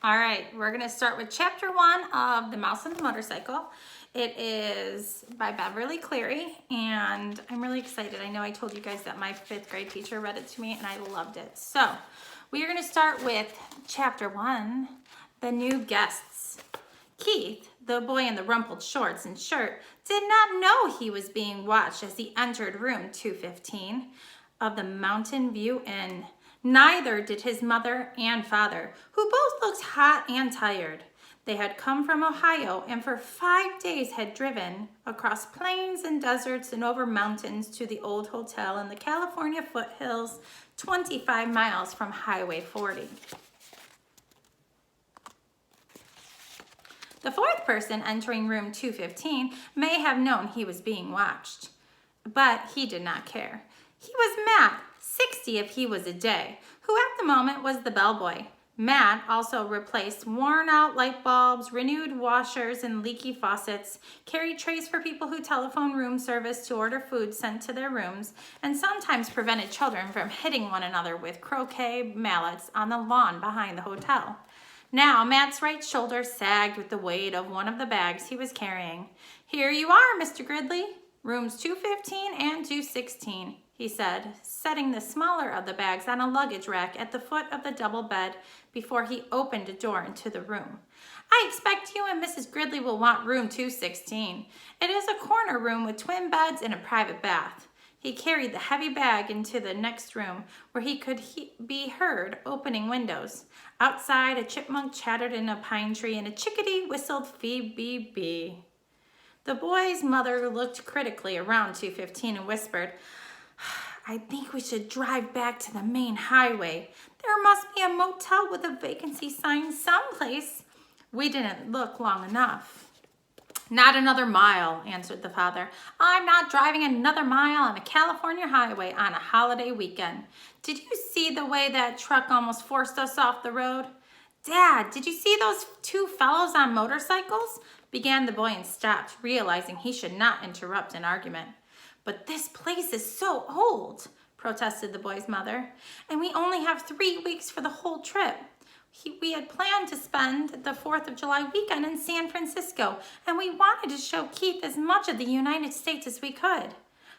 All right, we're gonna start with chapter 1 of The Mouse and the Motorcycle. It is by Beverly Cleary, and I'm really excited. I know I told you guys that my 5th grade teacher read it to me, and I loved it. So we are gonna start with chapter 1, The New Guests. Keith, the boy in the rumpled shorts and shirt, did not know he was being watched as he entered room 215 of the Mountain View Inn. Neither did his mother and father, who both looked hot and tired. They had come from Ohio and for 5 days had driven across plains and deserts and over mountains to the old hotel in the California foothills, 25 miles from Highway 40. The 4th person entering room 215 may have known he was being watched, but he did not care. He was Matt, 60 if he was a day, who at the moment was the bellboy. Matt also replaced worn-out light bulbs, renewed washers and leaky faucets, carried trays for people who telephoned room service to order food sent to their rooms, and sometimes prevented children from hitting one another with croquet mallets on the lawn behind the hotel. Now, Matt's right shoulder sagged with the weight of one of the bags he was carrying. "Here you are, Mr. Gridley, rooms 215 and 216, he said, setting the smaller of the bags on a luggage rack at the foot of the double bed before he opened a door into the room. "I expect you and Mrs. Gridley will want room 216. It is a corner room with twin beds and a private bath." He carried the heavy bag into the next room where he could be heard opening windows. Outside, a chipmunk chattered in a pine tree and a chickadee whistled fee-bee-bee. The boy's mother looked critically around 215 and whispered, "I think we should drive back to the main highway. There must be a motel with a vacancy sign someplace." We didn't look long enough. "Not another mile," answered the father. "I'm not driving another mile on a California highway on a holiday weekend. Did you see the way that truck almost forced us off the road?" "Dad, did you see those 2 fellows on motorcycles?" began the boy and stopped, realizing he should not interrupt an argument. "But this place is so old," protested the boy's mother, "and we only have 3 weeks for the whole trip. We had planned to spend the 4th of July weekend in San Francisco, and we wanted to show Keith as much of the United States as we could."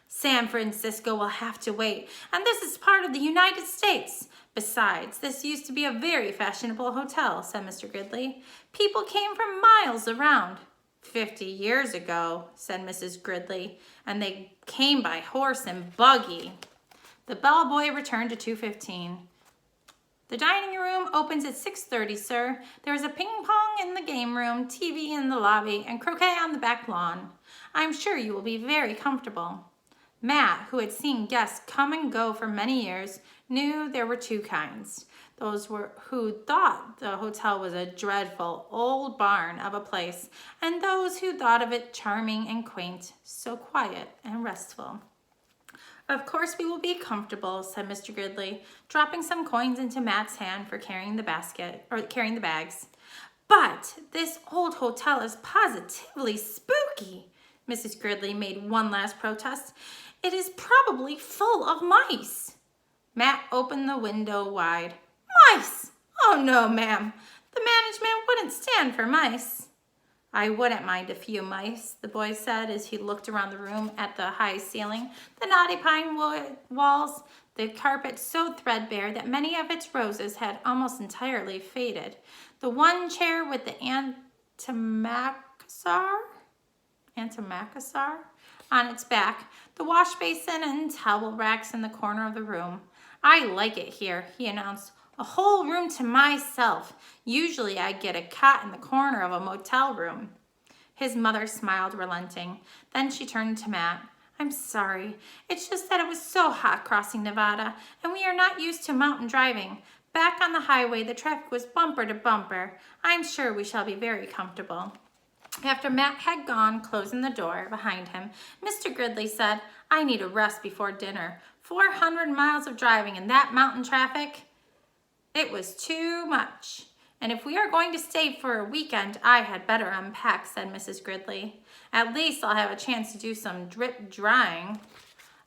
"San Francisco will have to wait, and this is part of the United States. Besides, this used to be a very fashionable hotel," said Mr. Gridley. "People came from miles around." 50 years ago, said Mrs. Gridley, "and they came by horse and buggy." The bellboy returned to 215. "The dining room opens at 6:30, sir. There is a ping pong in the game room, TV in the lobby, and croquet on the back lawn. I'm sure you will be very comfortable." Matt, who had seen guests come and go for many years, knew there were 2 kinds. Those who thought the hotel was a dreadful old barn of a place, and those who thought of it charming and quaint, so quiet and restful. "Of course we will be comfortable," said Mr. Gridley, dropping some coins into Matt's hand for carrying the bags. "But this old hotel is positively spooky," Mrs. Gridley made one last protest. "It is probably full of mice." Matt opened the window wide. "Mice? Oh no, ma'am. The management wouldn't stand for mice." "I wouldn't mind a few mice," the boy said as he looked around the room at the high ceiling, the knotty pine walls, the carpet so threadbare that many of its roses had almost entirely faded, the one chair with the antimacassar on its back, the wash basin and towel racks in the corner of the room. "I like it here," he announced. "A whole room to myself. Usually I get a cot in the corner of a motel room." His mother smiled, relenting. Then she turned to Matt. "I'm sorry. It's just that it was so hot crossing Nevada, and we are not used to mountain driving. Back on the highway, the traffic was bumper to bumper. I'm sure we shall be very comfortable." After Matt had gone, closing the door behind him, Mr. Gridley said, "I need a rest before dinner. 400 miles of driving in that mountain traffic. It was too much. And if we are going to stay for a weekend, I had better unpack," said Mrs. Gridley. "At least I'll have a chance to do some drip drying."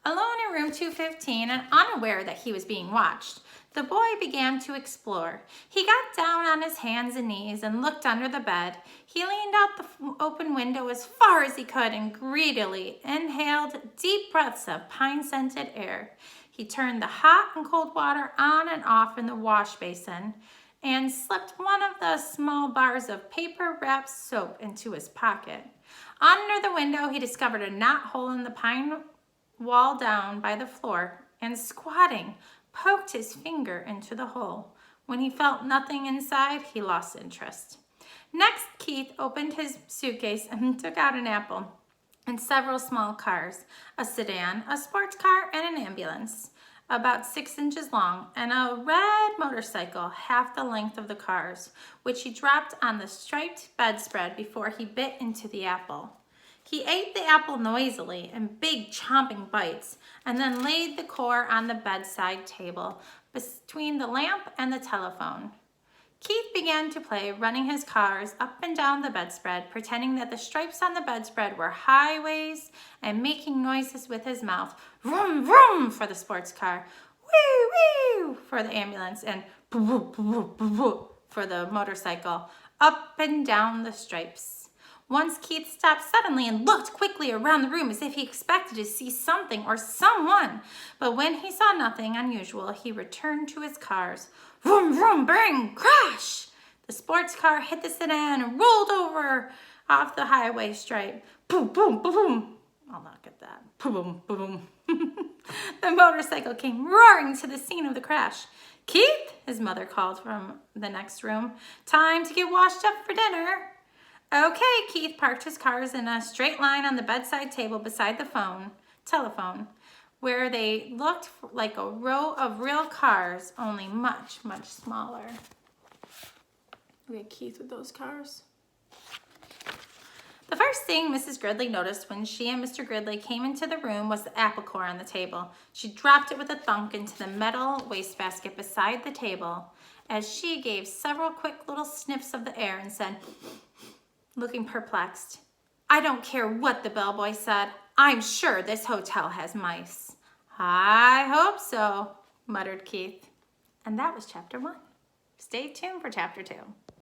Alone in room 215 and unaware that he was being watched, The boy began to explore. He got down on his hands and knees and looked under the bed. He leaned out the open window as far as he could and greedily inhaled deep breaths of pine-scented air. He turned the hot and cold water on and off in the wash basin and slipped one of the small bars of paper-wrapped soap into his pocket. Under the window, he discovered a knot hole in the pine wall down by the floor, and squatting, poked his finger into the hole. When he felt nothing inside, he lost interest. Next, Keith opened his suitcase and took out an apple and several small cars, a sedan, a sports car, and an ambulance, about 6 inches long, and a red motorcycle, half the length of the cars, which he dropped on the striped bedspread before he bit into the apple. He ate the apple noisily in big chomping bites and then laid the core on the bedside table between the lamp and the telephone. Keith began to play, running his cars up and down the bedspread, pretending that the stripes on the bedspread were highways and making noises with his mouth. Vroom, vroom for the sports car, wee, wee for the ambulance, and boo, boo, boo, boo, boo for the motorcycle, up and down the stripes. Once Keith stopped suddenly and looked quickly around the room as if he expected to see something or someone. But when he saw nothing unusual, he returned to his cars. Vroom, vroom, bang, crash! The sports car hit the sedan and rolled over off the highway stripe. Boom, boom, boom, boom. I'll not get that. Boom, boom, boom. The motorcycle came roaring to the scene of the crash. Keith, his mother called from the next room. Time to get washed up for dinner. Okay, Keith parked his cars in a straight line on the bedside table beside the telephone, where they looked like a row of real cars, only much, much smaller. Look at Keith with those cars. The first thing Mrs. Gridley noticed when she and Mr. Gridley came into the room was the apple core on the table. She dropped it with a thunk into the metal wastebasket beside the table as she gave several quick little sniffs of the air and said, looking perplexed, I don't care what the bellboy said. I'm sure this hotel has mice. I hope so, muttered Keith. And that was chapter 1. Stay tuned for chapter 2.